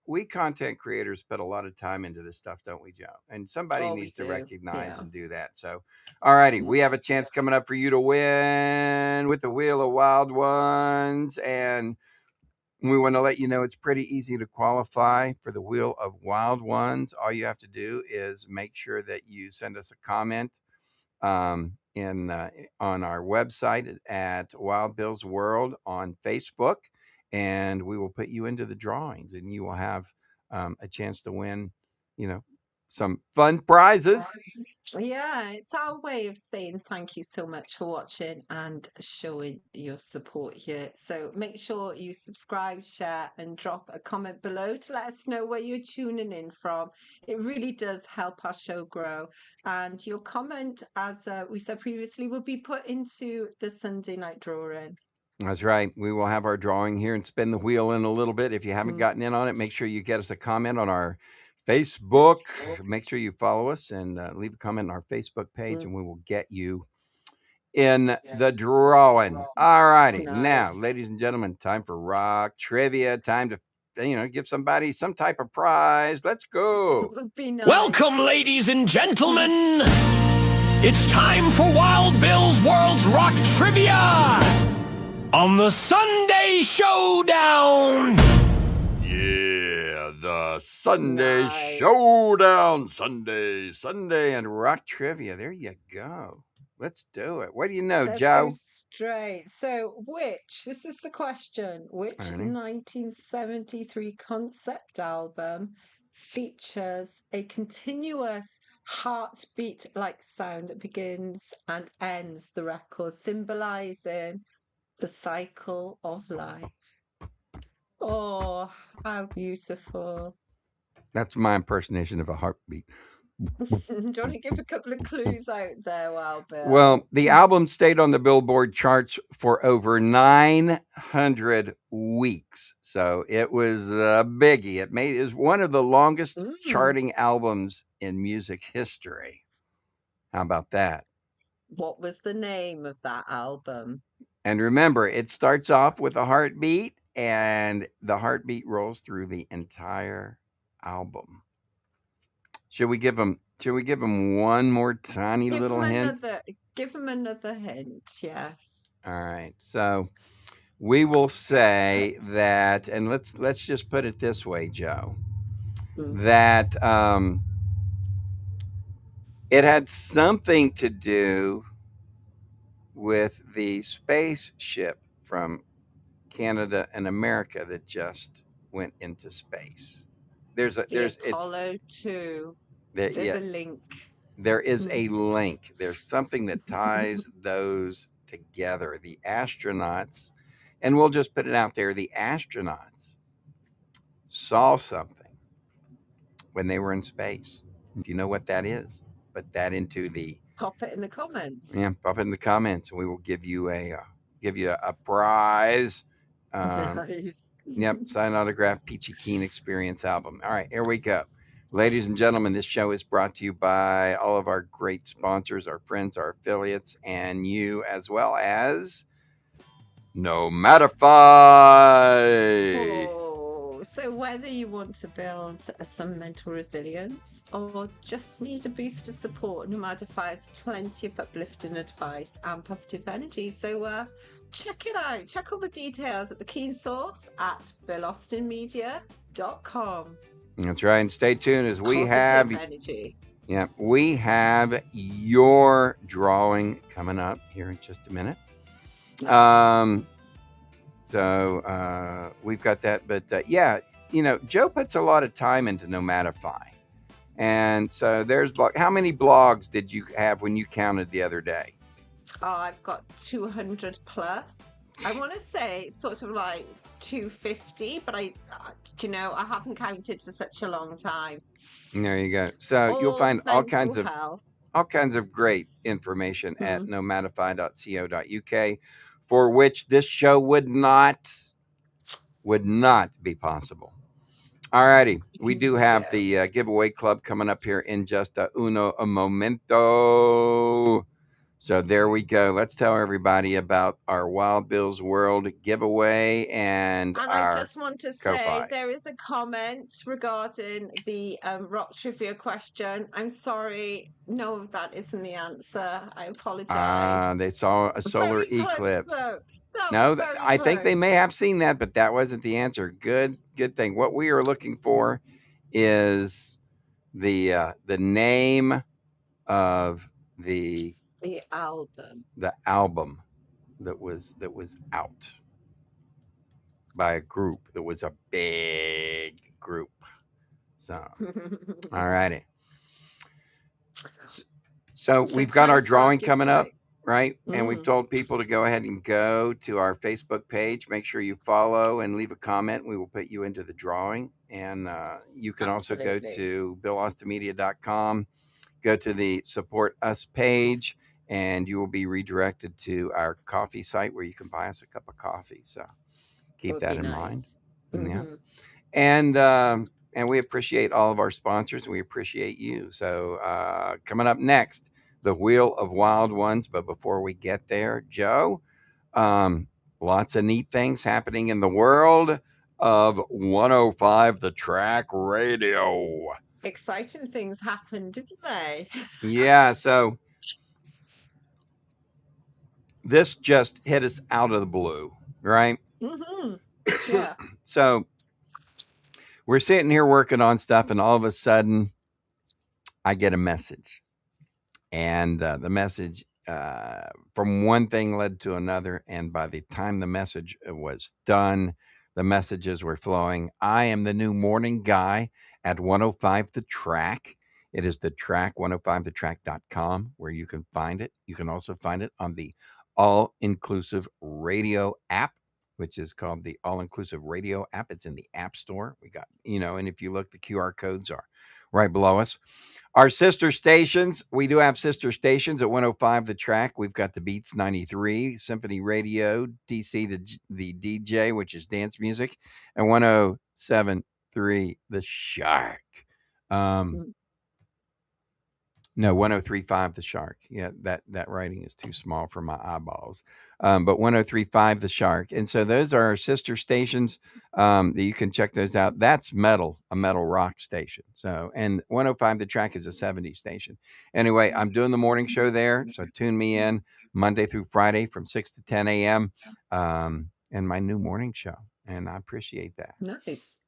we content creators put a lot of time into this stuff, don't we, Joe? And somebody Oh, we needs to do. recognize Yeah. and do that. So, all righty, we have a chance coming up for you to win with the Wheel of Wild Ones. And we want to let you know it's pretty easy to qualify for the Wheel of Wild Ones. All you have to do is make sure that you send us a comment on our website at Wild Bill's World on Facebook, and we will put you into the drawings, and you will have a chance to win, some fun prizes. Yeah, it's our way of saying thank you so much for watching and showing your support here. So make sure you subscribe, share, and drop a comment below to let us know where you're tuning in from. It really does help our show grow. And your comment, as we said previously, will be put into the Sunday night drawing. That's right. We will have our drawing here and spin the wheel in a little bit. If you haven't gotten in on it, make sure you get us a comment on our Facebook. Make sure you follow us and leave a comment on our Facebook page, and we will get you in the drawing. All righty. Now, Nice. ladies and gentlemen, time for rock trivia. Time to give somebody some type of prize. Let's go. Would be nice. Welcome, ladies and gentlemen. It's time for Wild Bill's World's Rock Trivia on the Sunday Showdown. Yeah, the Sunday Nice. Showdown. Sunday, and rock trivia. There you go. Let's do it. What do you know, Let's Joe? go straight. So, this is the question, which Alrighty. 1973 concept album features a continuous heartbeat-like sound that begins and ends the record, symbolizing the cycle of life. Oh, how beautiful. That's my impersonation of a heartbeat. Do you want to give a couple of clues out there, Wild Bill? Well, the album stayed on the Billboard charts for over 900 weeks. So it was a biggie. It was one of the longest charting albums in music history. How about that? What was the name of that album? And remember, it starts off with a heartbeat, and the heartbeat rolls through the entire album. Should we give them one more tiny little hint? Give them another hint, yes. All right. So we will say that, and let's just put it this way, Joe, that it had something to do with the spaceship from Canada and America that just went into space. There's Apollo 2. There's a link. There is a link. There's something that ties those together. The astronauts, and we'll just put it out there, the astronauts saw something when they were in space. If you know what that is, put that into the pop it in the comments. Yeah, pop it in the comments, and we will give you a prize. Nice. Yep, signed autograph Peachy Keen Experience album. All right, here we go. Ladies and gentlemen, this show is brought to you by all of our great sponsors, our friends, our affiliates, and you, as well as Nomatify. Oh, so whether you want to build some mental resilience or just need a boost of support, Nomatify has plenty of uplifting advice and positive energy. So check it out. Check all the details at the Keen Source at BillAustinMedia.com. That's right. And stay tuned as we Positive have energy. Yeah, we have your drawing coming up here in just a minute. So we've got that, but yeah, Joe puts a lot of time into Nomatify, and so there's how many blogs did you have when you counted the other day? Oh, I've got 200 plus. I want to say sort of like 250, but I haven't counted for such a long time. There you go. So you'll find all kinds health. of great information at nomatify.co.uk, for which this show would not be possible. All righty. We do have the giveaway club coming up here in just a momento. So there we go. Let's tell everybody about our Wild Bill's World giveaway and I just want to say Ko-Fi. There is a comment regarding the rock trivia question. I'm sorry, no, that isn't the answer. I apologize. They saw a solar Very close, eclipse. though. No, I think they may have seen that, but that wasn't the answer. Good thing. What we are looking for is the name of the album that was out by a group that was a big group. So, all righty. So we've got our drawing coming up, right? And we've told people to go ahead and go to our Facebook page. Make sure you follow and leave a comment. We will put you into the drawing. And you can also go to BillAustinMedia.com, go to the Support Us page, and you will be redirected to our coffee site where you can buy us a cup of coffee. So keep that in mind. Yeah. And we appreciate all of our sponsors. We appreciate you. So coming up next, the Wheel of Wild Ones. But before we get there, Joe, lots of neat things happening in the world of 105 The Track Radio. Exciting things happened, didn't they? Yeah. So this just hit us out of the blue, right? Yeah. So we're sitting here working on stuff, and all of a sudden I get a message, and the message from one thing led to another. And by the time the message was done, The messages were flowing. I am the new morning guy at 105 The Track. It is The Track, 105thetrack.com, where you can find it. You can also find it on the All Inclusive Radio app, which is called the All Inclusive Radio app. It's in the App Store. We got, and if you look, the QR codes are right below us. Our sister stations, we do have sister stations at 105 The Track. We've got the Beats 93, Symphony Radio, DC, the DJ, which is dance music, and 107.3 The Shark. No, 103.5 The Shark. Yeah, that writing is too small for my eyeballs. But 103.5 The Shark. And so those are our sister stations that you can check those out. That's a metal rock station. So, and 105 The Track is a 70s station. Anyway, I'm doing the morning show there. So tune me in Monday through Friday from 6 to 10 a.m. And my new morning show. And I appreciate that. Nice.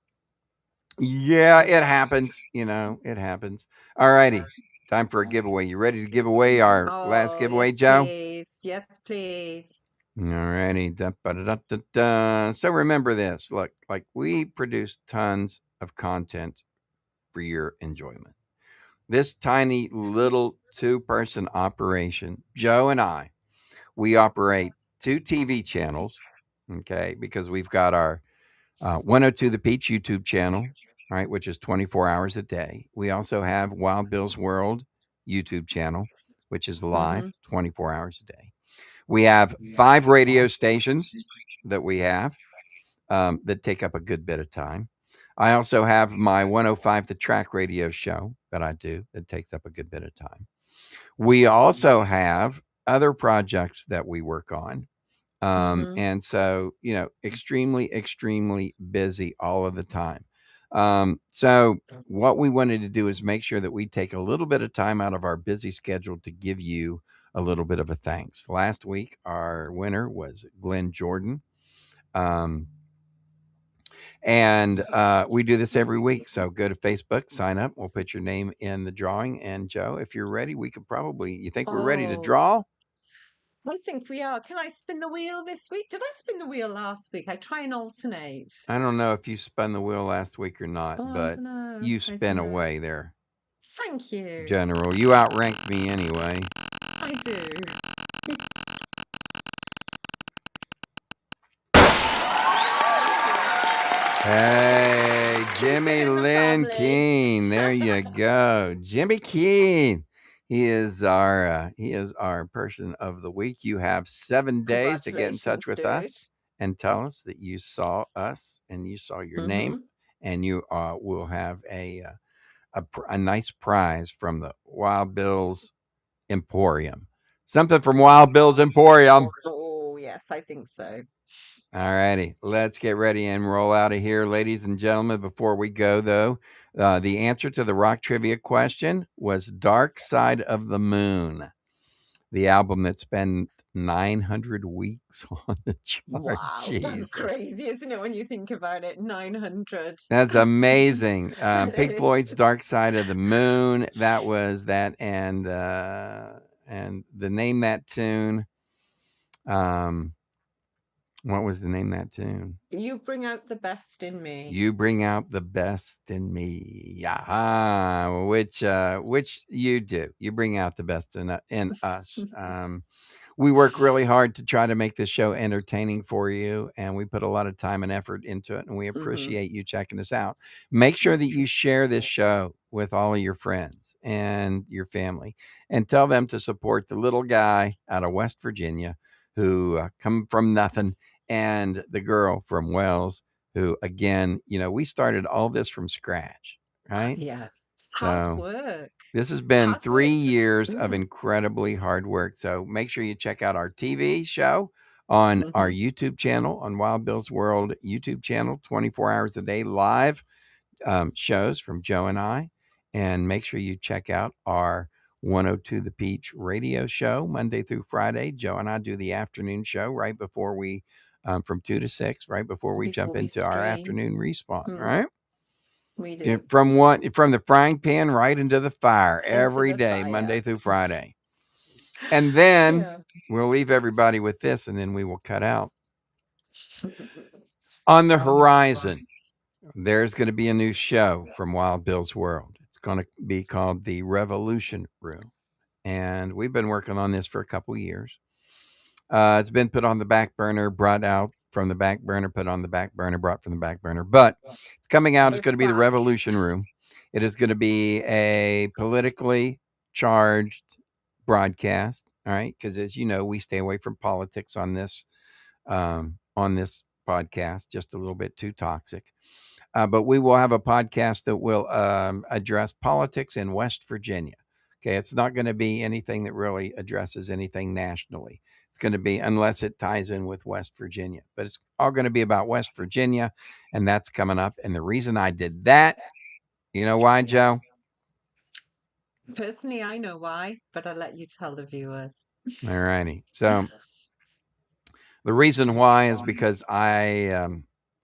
Yeah, it happens. It happens. All righty. Time for a giveaway. You ready to give away our last giveaway, yes, Joe? Please. Yes, please. All righty. So remember this. Look, like we produce tons of content for your enjoyment. This tiny little 2-person operation, Joe and I, we operate 2 TV channels, okay, because we've got our 102 The Peach YouTube channel, right, which is 24 hours a day. We also have Wild Bill's World YouTube channel, which is live 24 hours a day. We have 5 radio stations that we have that take up a good bit of time. I also have my 105 The Track radio show that I do that takes up a good bit of time. We also have other projects that we work on. And so, extremely, extremely busy all of the time. So what we wanted to do is make sure that we take a little bit of time out of our busy schedule to give you a little bit of a thanks. Last week, our winner was Glenn Jordan. And we do this every week. So go to Facebook, sign up. We'll put your name in the drawing. And Joe, if you're ready, we could you think we're ready to draw? I think we are. Can I spin the wheel this week? Did I spin the wheel last week? I try and alternate. I don't know if you spun the wheel last week or not, but you spin away there. Thank you. General, you outranked me anyway. I do. Hey, Jimmy Lynn Keene. There you go. Jimmy Keene. He is our person of the week. You have 7 days to get in touch with us and tell us that you saw us and you saw your name, and you will have a nice prize from the Wild Bill's Emporium. Something from Wild Bill's Emporium. Oh, yes, I think so. All righty, let's get ready and roll out of here, ladies and gentlemen. Before we go, though, the answer to the rock trivia question was Dark Side of the Moon, the album that spent 900 weeks on the chart. Wow, Jesus. That's crazy, isn't it, when you think about it? 900. That's amazing. Pink Floyd's Dark Side of the Moon. That was that, and the name that tune. What was the name of that tune? You Bring Out the Best in Me. You Bring Out the Best in Me. Yeah, which you do. You bring out the best in us. We work really hard to try to make this show entertaining for you, and we put a lot of time and effort into it, and we appreciate you checking us out. Make sure that you share this show with all of your friends and your family, and tell them to support the little guy out of West Virginia who come from nothing, and the girl from Wells, who, again, we started all this from scratch, right? Yeah. Hard work. This has been 3 years of incredibly hard work. So make sure you check out our TV show on our YouTube channel, on Wild Bill's World YouTube channel, 24 hours a day, live shows from Joe and I. And make sure you check out our 102 The Peach radio show, Monday through Friday. Joe and I do the afternoon show right before we, from 2 to 6, right before we jump into our afternoon respawn, right? We do. From the frying pan right into the fire every day, Monday through Friday. And then we'll leave everybody with this, and then we will cut out. On the horizon, there's going to be a new show from Wild Bill's World. It's going to be called The Revolution Room. And we've been working on this for a couple years. It's been put on the back burner, brought out from the back burner, put on the back burner, brought from the back burner. But it's coming out. It's going to be The Revolution Room. It is going to be a politically charged broadcast. All right. Because as you know, we stay away from politics on this podcast, just a little bit too toxic. But we will have a podcast that will address politics in West Virginia. Okay, it's not going to be anything that really addresses anything nationally. It's going to be, unless it ties in with West Virginia, but it's all going to be about West Virginia, and that's coming up. And the reason I did that, you know why, Joe? Personally, I know why, but I'll let you tell the viewers. All righty. So the reason why is because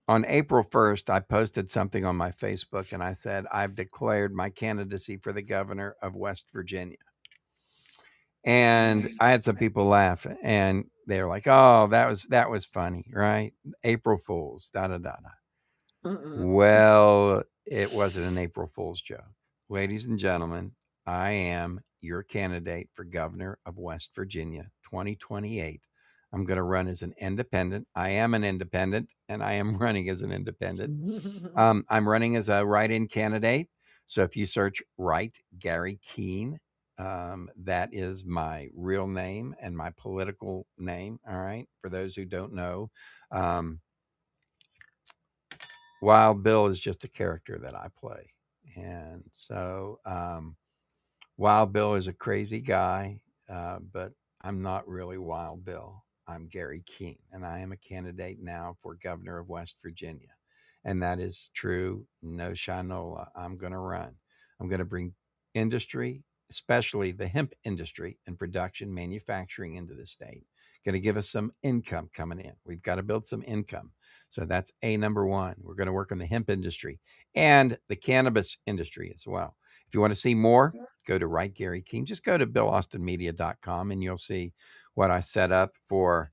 on April 1st, I posted something on my Facebook and I said, I've declared my candidacy for the governor of West Virginia. And I had some people laugh and they were like, oh, that was funny, right? April Fools, da, da, da, da. Well, it wasn't an April Fool's joke. Ladies and gentlemen, I am your candidate for governor of West Virginia, 2028. I'm going to run as an independent. I am an independent, and I am running as an independent. I'm running as a write-in candidate. So if you search Write Gary Keene, that is my real name and my political name. All right. For those who don't know, Wild Bill is just a character that I play. And so Wild Bill is a crazy guy, but I'm not really Wild Bill. I'm Gary Keene, and I am a candidate now for governor of West Virginia. And that is true. No shinola. I'm going to run. I'm going to bring industry, especially the hemp industry and production manufacturing into the state. Going to give us some income coming in. We've got to build some income. So that's number one. We're going to work on the hemp industry and the cannabis industry as well. If you want to see more, go to Write Gary Keene. Just go to BillAustinMedia.com and you'll see what I set up for.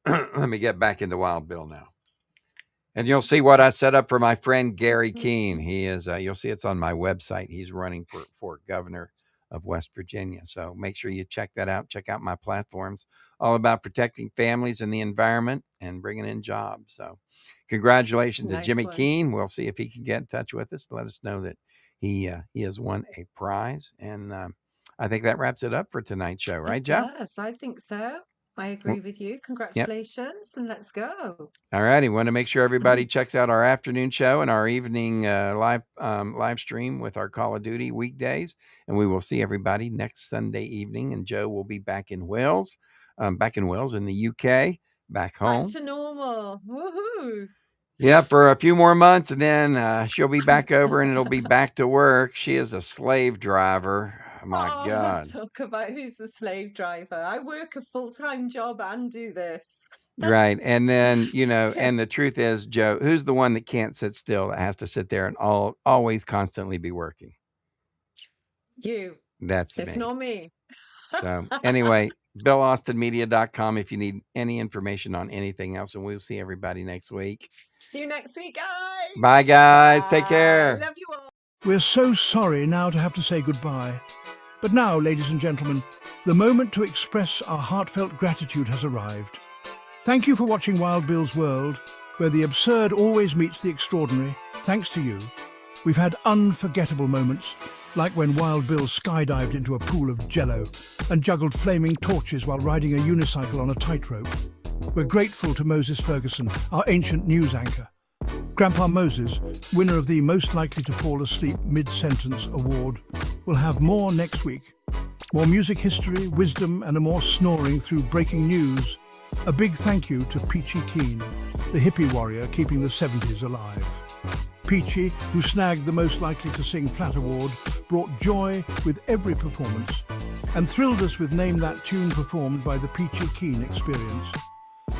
Let me get back into Wild Bill now. And you'll see what I set up for my friend Gary Keene. He is, you'll see it's on my website. He's running for governor of West Virginia. So make sure you check that out. Check out my platforms, all about protecting families and the environment and bringing in jobs. So congratulations to Jimmy Keene. We'll see if he can get in touch with us. Let us know that he has won a prize. And I think that wraps it up for tonight's show, right, Joe? Yes, I think so. I agree with you. Congratulations, and let's go. All righty. Want to make sure everybody checks out our afternoon show and our evening live stream with our Call of Duty weekdays. And we will see everybody next Sunday evening. And Joe will be back in Wales, in the UK, back home. Back to normal. Woohoo! Yeah, for a few more months, and then she'll be back over, and it'll be back to work. She is a slave driver. My God. Talk about who's the slave driver. I work a full-time job and do this. Right. And then, and the truth is, Joe, who's the one that can't sit still, that has to sit there and always constantly be working? You. That's It's me. not me. So anyway, BillAustinMedia.com if you need any information on anything else. And we'll see everybody next week. See you next week, guys. Bye, guys. Take care. Love you all. We're so sorry now to have to say goodbye. But now, ladies and gentlemen, the moment to express our heartfelt gratitude has arrived. Thank you for watching Wild Bill's World, where the absurd always meets the extraordinary. Thanks to you, we've had unforgettable moments, like when Wild Bill skydived into a pool of jello and juggled flaming torches while riding a unicycle on a tightrope. We're grateful to Moses Ferguson, our ancient news anchor. Grandpa Moses, winner of the Most Likely to Fall Asleep Mid-Sentence Award, will have more next week. More music history, wisdom, and a more snoring through breaking news. A big thank you to Peachy Keen, the hippie warrior keeping the 70s alive. Peachy, who snagged the Most Likely to Sing Flat Award, brought joy with every performance and thrilled us with Name That Tune performed by the Peachy Keen Experience.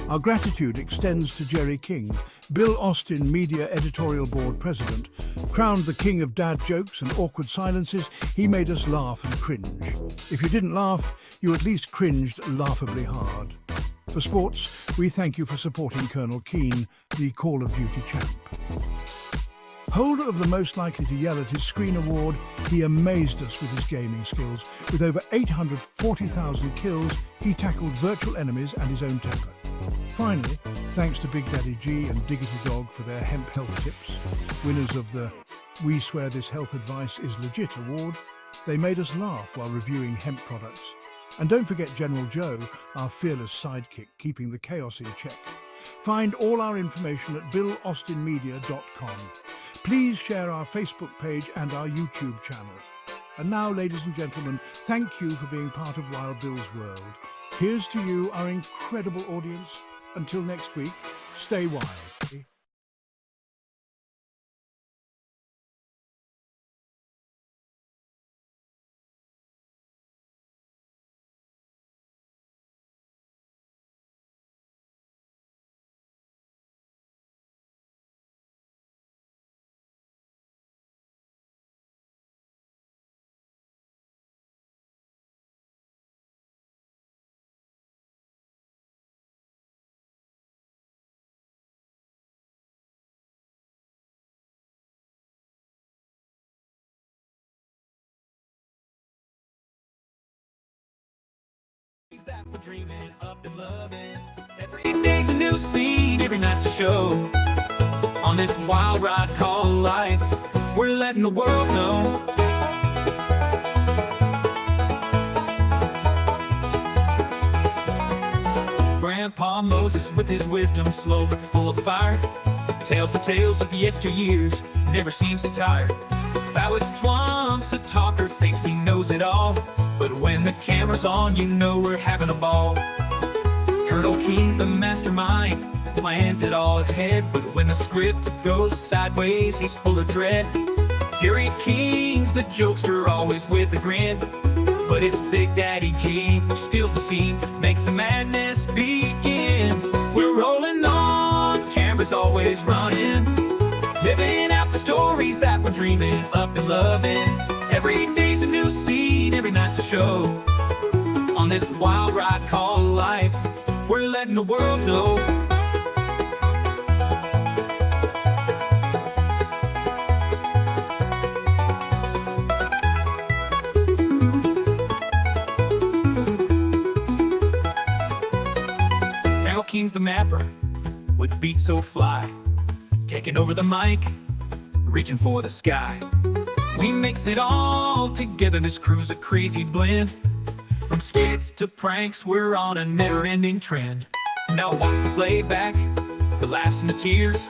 Our gratitude extends to Jerry King, Bill Austin Media Editorial Board President. Crowned the king of dad jokes and awkward silences, he made us laugh and cringe. If you didn't laugh, you at least cringed laughably hard. For sports, we thank you for supporting Colonel Keane, the Call of Duty champ. Holder of the Most Likely to Yell at His Screen award, he amazed us with his gaming skills. With over 840,000 kills, he tackled virtual enemies and his own temper. Finally, thanks to Big Daddy G and Diggity Dog for their hemp health tips, winners of the We Swear This Health Advice is Legit award, they made us laugh while reviewing hemp products. And don't forget General Joe, our fearless sidekick, keeping the chaos in check. Find all our information at BillAustinMedia.com. Please share our Facebook page and our YouTube channel. And now, ladies and gentlemen, thank you for being part of Wild Bill's world. Here's to you, our incredible audience. Until next week, stay wild. That we're dreaming up and loving. Every day's a new scene, every night's a show. On this wild ride called life, we're letting the world know. Grandpa Moses with his wisdom, slow but full of fire, tells the tales of yesteryears, never seems to tire. Phallus Twumps, a talker, thinks he knows it all, but when the camera's on, you know we're having a ball. Colonel Keane's the mastermind, plans it all ahead, but when the script goes sideways, he's full of dread. Jerry King's the jokester, always with a grin, but it's Big Daddy G who steals the scene, makes the madness begin. We're rolling on, camera's always running, living out the stories that we're dreaming up and loving. Every day's a new scene, every night's a show. On this wild ride called life, we're letting the world know. Colonel Keane's the mapper, with beats so fly, taking over the mic, reaching for the sky. We mix it all together, this crew's a crazy blend. From skits to pranks, we're on a never-ending trend. Now watch the playback, the laughs and the tears.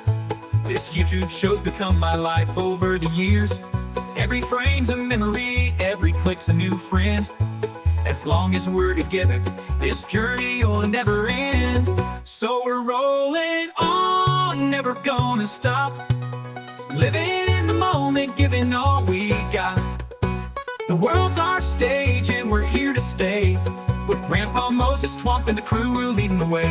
This YouTube show's become my life over the years. Every frame's a memory, every click's a new friend. As long as we're together, this journey will never end. So we're rolling on, never gonna stop, living in the moment, giving all we got. The world's our stage and we're here to stay. With Grandpa Moses, Twump and the crew, we're leading the way.